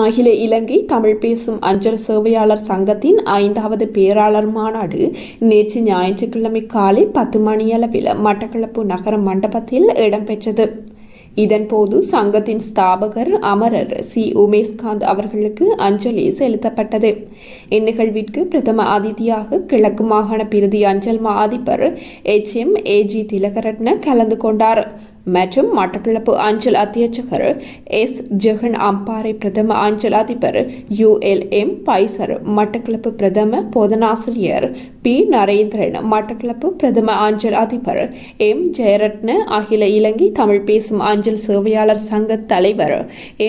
அகில இலங்கை தமிழ் பேசும் அஞ்சல் சேவையாளர் சங்கத்தின் 5வது பேராளர் மாநாடு நேற்று ஞாயிற்றுக்கிழமை காலை 10 மணியளவில் மட்டக்களப்பு நகர மண்டபத்தில் இடம்பெற்றது. இதன்போது சங்கத்தின் ஸ்தாபகர் அமரர் சி உமேஷ்காந்த் அவர்களுக்கு அஞ்சலி செலுத்தப்பட்டது. இந்நிகழ்விற்கு பிரதம அதிதியாக கிழக்கு மாகாண பிரதி அஞ்சல் மா அதிபர் HMAG திலகரட்ன கலந்து கொண்டார் மற்றும் மட்டக்களப்பு அஞ்சல் அத்தியட்சகர் எஸ் ஜெகன் அம்பாறை, பிரதம அஞ்சல் அதிபர் ULM பைசர், மட்டக்களப்பு பிரதம போதனாசிரியர் பி நரேந்திரன், மட்டக்களப்பு பிரதம அஞ்சல் அதிபர் M ஜெயரட்ன, அகில இலங்கை தமிழ் பேசும் அஞ்சல் சேவையாளர் சங்க தலைவர்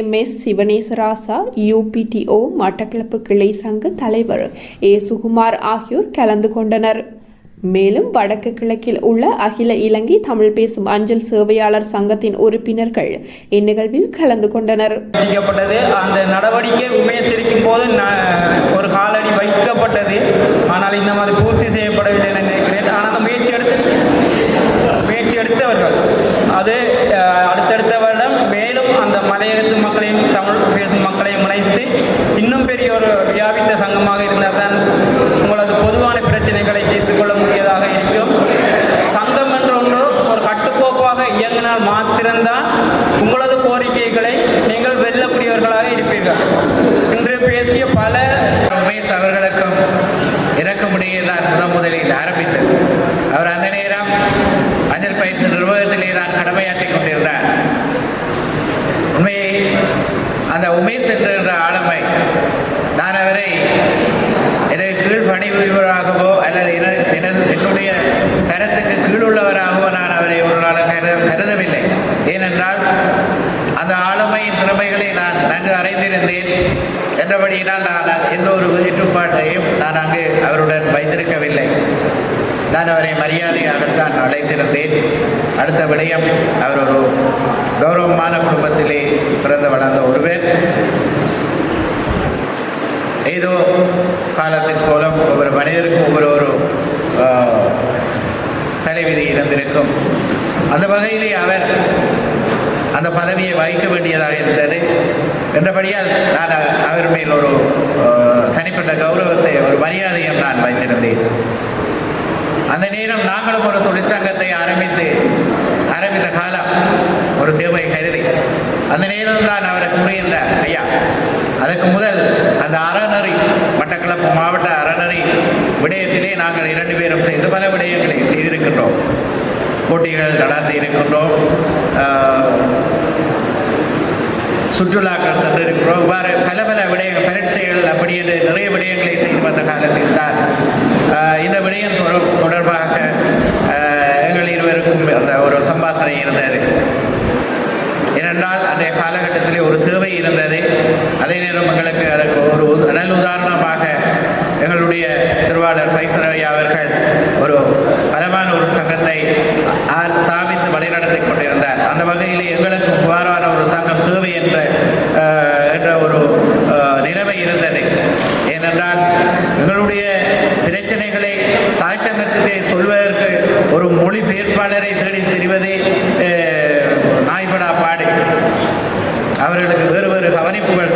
MS சிவனேசராசா, UPTO மட்டக்களப்பு கிளை சங்க தலைவர் A சுகுமார் ஆகியோர் கலந்து கொண்டனர். மேலும் வடக்கு கிழக்கில் உள்ள அகில இலங்கை தமிழ் பேசும் அஞ்சல் சேவையாளர் சங்கத்தின் உறுப்பினர்கள் இந்நிகழ்வில் கலந்து கொண்டனர். அந்த நடவடிக்கை உமேஷ் இருக்கும் போது ஒரு காலடி வைக்கப்பட்டது. ஆனால் இன்னும் அது பூர்த்தி செய்யப்படவில்லை என நினைக்கிறேன். ஆனால் முயற்சி எடுத்தவர்கள் அது அடுத்தடுத்த வருடம் மேலும் அந்த மலையகத்து மக்களையும் தமிழ் பேசும் மக்களையும் இணைத்து இன்னும் பெரிய ஒரு வியாபித்த சங்கமாக இருந்தால் தான் உங்களது பொதுவான பிரச்சனைகளை தீர்த்துக் கொள்ள முடியதாக இருக்கும். சங்கம் என்ற ஒன்று ஒரு கட்டுக்கோப்பாக இயங்கினால் மாத்திரம்தான் உங்களது கோரிக்கைகளை நீங்கள் வெல்லக்கூடியவர்களாக இருப்பீர்கள். இன்று பேசிய பல உமேஷ் அவர்களுக்கும் இறக்குமுடியே தான் முதலில் ஆரம்பித்தது. அவர் அந்த நேரம் அஞ்சல் பயிற்சி நிர்வாகத்திலே தான் கடமையாற்றிக் கொண்டிருந்தார். உண்மையை அந்த உமேஷ் என்ற ஆளுமை நான் அவரை எனக்கு கீழ் பணிபுரிவராகவோ அல்லது என்னுடைய தரத்துக்கு கீழுள்ளவராகவோ நான் அவரை ஒரு நாள் கருதவில்லை. ஏனென்றால் அந்த ஆளுமையின் திறமைகளை நான் நன்கு அறிந்திருந்தேன் என்றபடியினால் நான் எந்த ஒரு ஈடுபாட்டையும் நான் அங்கு அவருடன் வைத்திருக்கவில்லை. நான் அவரை மரியாதையாகத்தான் அழைத்திருந்தேன். அடுத்த விடயம், அவர் ஒரு கௌரவமான குடும்பத்திலே பிறந்து வளர்ந்த ஒருவர். ஏதோ காலத்தின் கோலம் ஒவ்வொரு மனிதருக்கும் ஒவ்வொரு தலைவிதி இருந்திருக்கும். அந்த வகையிலே அவர் அந்த பதவியை வகிக்க வேண்டியதாக இருந்தது என்றபடியால் நான் அவர் மேல் ஒரு தனிப்பட்ட கௌரவத்தை, ஒரு மரியாதையும் நான் வைத்திருந்தேன். அந்த நேரம் நாங்களும் ஒரு தொழிற்சங்கத்தை ஆரம்பித்த காலம் ஒரு தேவை கருதி அந்த நேரம் தான் அவரை கூறியிருந்தார், ஐயா அதற்கு முதல் அந்த அறநெறி மட்டக்களப்பு மாவட்ட அறநெறி விடயத்திலே நாங்கள் 2 பேரும் சேர்ந்து பல விடயங்களை செய்திருக்கின்றோம். போட்டிகள் நடத்தி இருக்கின்றோம், சுற்றுலாக்கள் சென்றிருக்கிறோம். இவ்வாறு பல விடயங்கள், பரீட்சைகள் அப்படி என்று நிறைய விடயங்களை செய்து வந்த காலத்தில் தான் இந்த விடயம் தொடர்பாக எங்கள் இருவருக்கும் அந்த ஒரு சம்பாஷணை இருந்தது. ஏனென்றால் அன்றைய காலகட்டத்திலே ஒரு தேவை இருந்தது. அதே நேரம் எங்களுக்கு அதற்கு ஒரு நல்ல உதாரணமாக எங்களுடைய திருவாளர் பைசரவையா அவர்கள் ஒரு பலமான ஒரு சங்கத்தை ஸ்தாபித்து வழிநடத்தி கொண்டிருந்தார். அந்த வகையில் எங்களுக்கு இவ்வாறான ஒரு சங்கம் தேவை என்ற ஒரு நிலைமை இருந்தது. ஏனென்றால் எங்களுடைய பிரச்சனைகளை தாய்ச்சங்கத்திலே சொல்வதற்கு ஒரு மொழிபெயர்ப்பாளரை தேடி தெரிவதே நாய்படா பாடு. அவர்களுக்கு வேறு கவனிப்புகள்